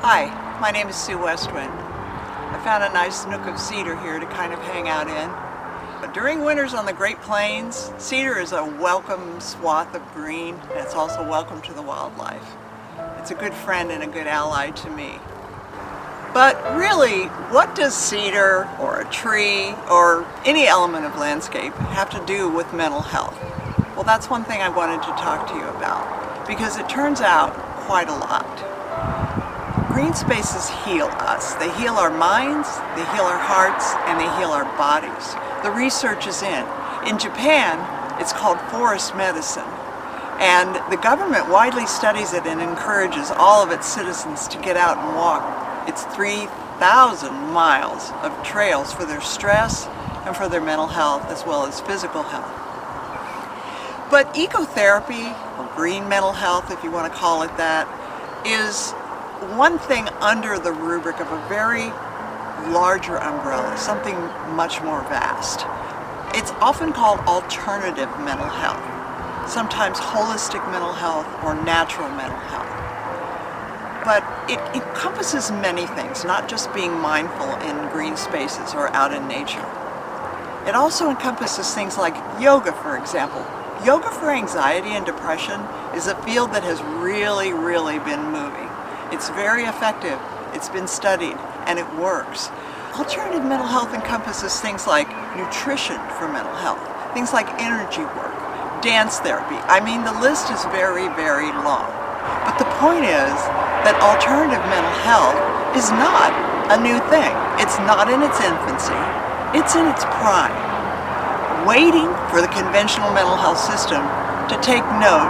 Hi, my name is Sue Westwind. I found a nice nook of cedar here to kind of hang out in. But during winters on the Great Plains, cedar is a welcome swath of green, and it's also welcome to the wildlife. It's a good friend and a good ally to me. But really, what does cedar or a tree or any element of landscape have to do with mental health? Well, that's one thing I wanted to talk to you about, because it turns out quite a lot. Green spaces heal us. They heal our minds, they heal our hearts, and they heal our bodies. The research is in. In Japan, it's called forest medicine. And the government widely studies it and encourages all of its citizens to get out and walk. It's 3,000 miles of trails for their stress and for their mental health as well as physical health. But ecotherapy, or green mental health if you want to call it that, is one thing under the rubric of a very larger umbrella, something much more vast. It's often called alternative mental health, sometimes holistic mental health or natural mental health. But it encompasses many things, not just being mindful in green spaces or out in nature. It also encompasses things like yoga, for example. Yoga for anxiety and depression is a field that has really been moving. It's very effective, it's been studied, and it works. Alternative mental health encompasses things like nutrition for mental health, things like energy work, dance therapy. I mean, the list is very long. But the point is that alternative mental health is not a new thing. It's not in its infancy, it's in its prime, waiting for the conventional mental health system to take note,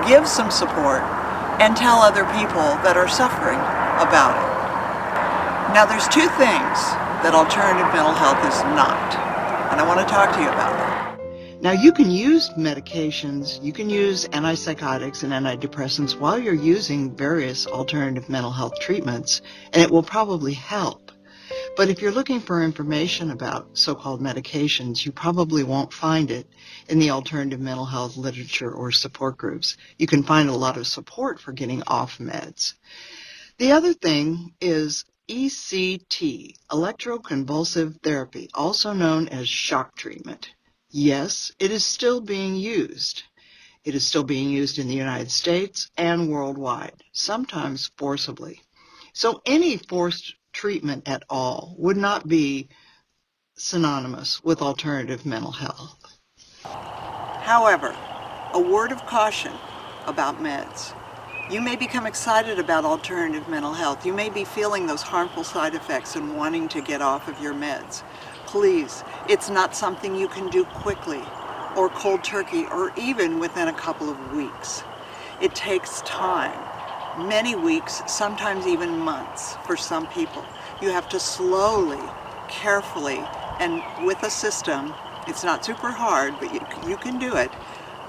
give some support, and tell other people that are suffering about it. Now there's two things that alternative mental health is not, and I want to talk to you about that. Now you can use medications, you can use antipsychotics and antidepressants while you're using various alternative mental health treatments, and it will probably help. But if you're looking for information about so-called medications, you probably won't find it in the alternative mental health literature or support groups. You can find a lot of support for getting off meds. The other thing is ECT, electroconvulsive therapy, also known as shock treatment. Yes, it is still being used. It is still being used in the United States and worldwide, sometimes forcibly. So any forced treatment at all would not be synonymous with alternative mental health. However, a word of caution about meds. You may become excited about alternative mental health. You may be feeling those harmful side effects and wanting to get off of your meds. Please, it's not something you can do quickly or cold turkey or even within a couple of weeks. It takes time. Many weeks, sometimes even months for some people. You have to slowly, carefully, and with a system, it's not super hard, but you can do it,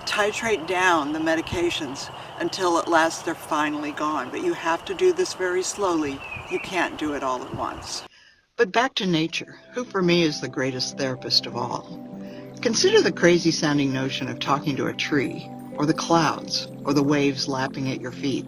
titrate down the medications until at last they're finally gone. But you have to do this very slowly. You can't do it all at once. But back to nature, who for me is the greatest therapist of all. Consider the crazy sounding notion of talking to a tree, or the clouds, or the waves lapping at your feet.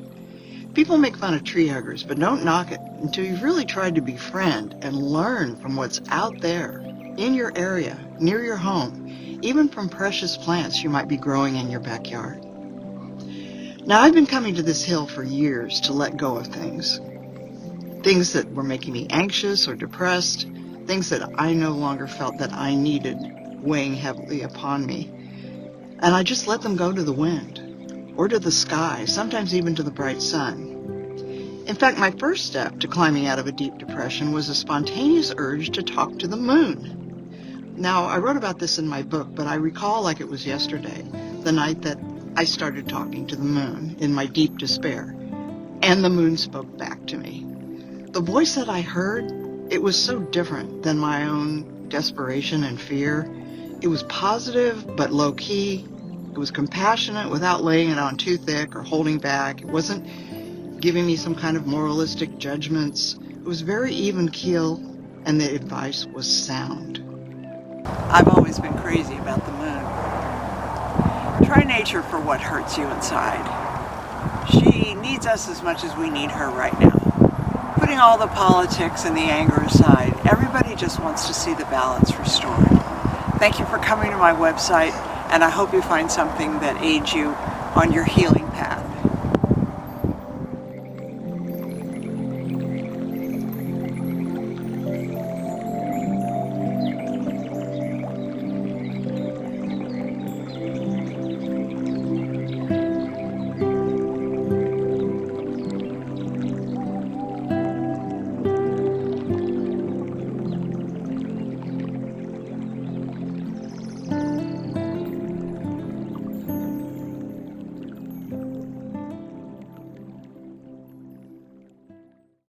People make fun of tree huggers, but don't knock it until you've really tried to befriend and learn from what's out there, in your area, near your home, even from precious plants you might be growing in your backyard. Now, I've been coming to this hill for years to let go of things that were making me anxious or depressed, things that I no longer felt that I needed weighing heavily upon me. And I just let them go to the wind, or to the sky, sometimes even to the bright sun. In fact, my first step to climbing out of a deep depression was a spontaneous urge to talk to the moon. Now, I wrote about this in my book, but I recall like it was yesterday, the night that I started talking to the moon in my deep despair, and the moon spoke back to me. The voice that I heard, it was so different than my own desperation and fear. It was positive, but low-key. It was compassionate without laying it on too thick or holding back. It wasn't giving me some kind of moralistic judgments. It was very even keel, and the advice was sound. I've always been crazy about the moon. Try nature for what hurts you inside. She needs us as much as we need her right now. putting all the politics and the anger aside, everybody just wants to see the balance restored. Thank you for coming to my website, and I hope you find something that aids you on your healing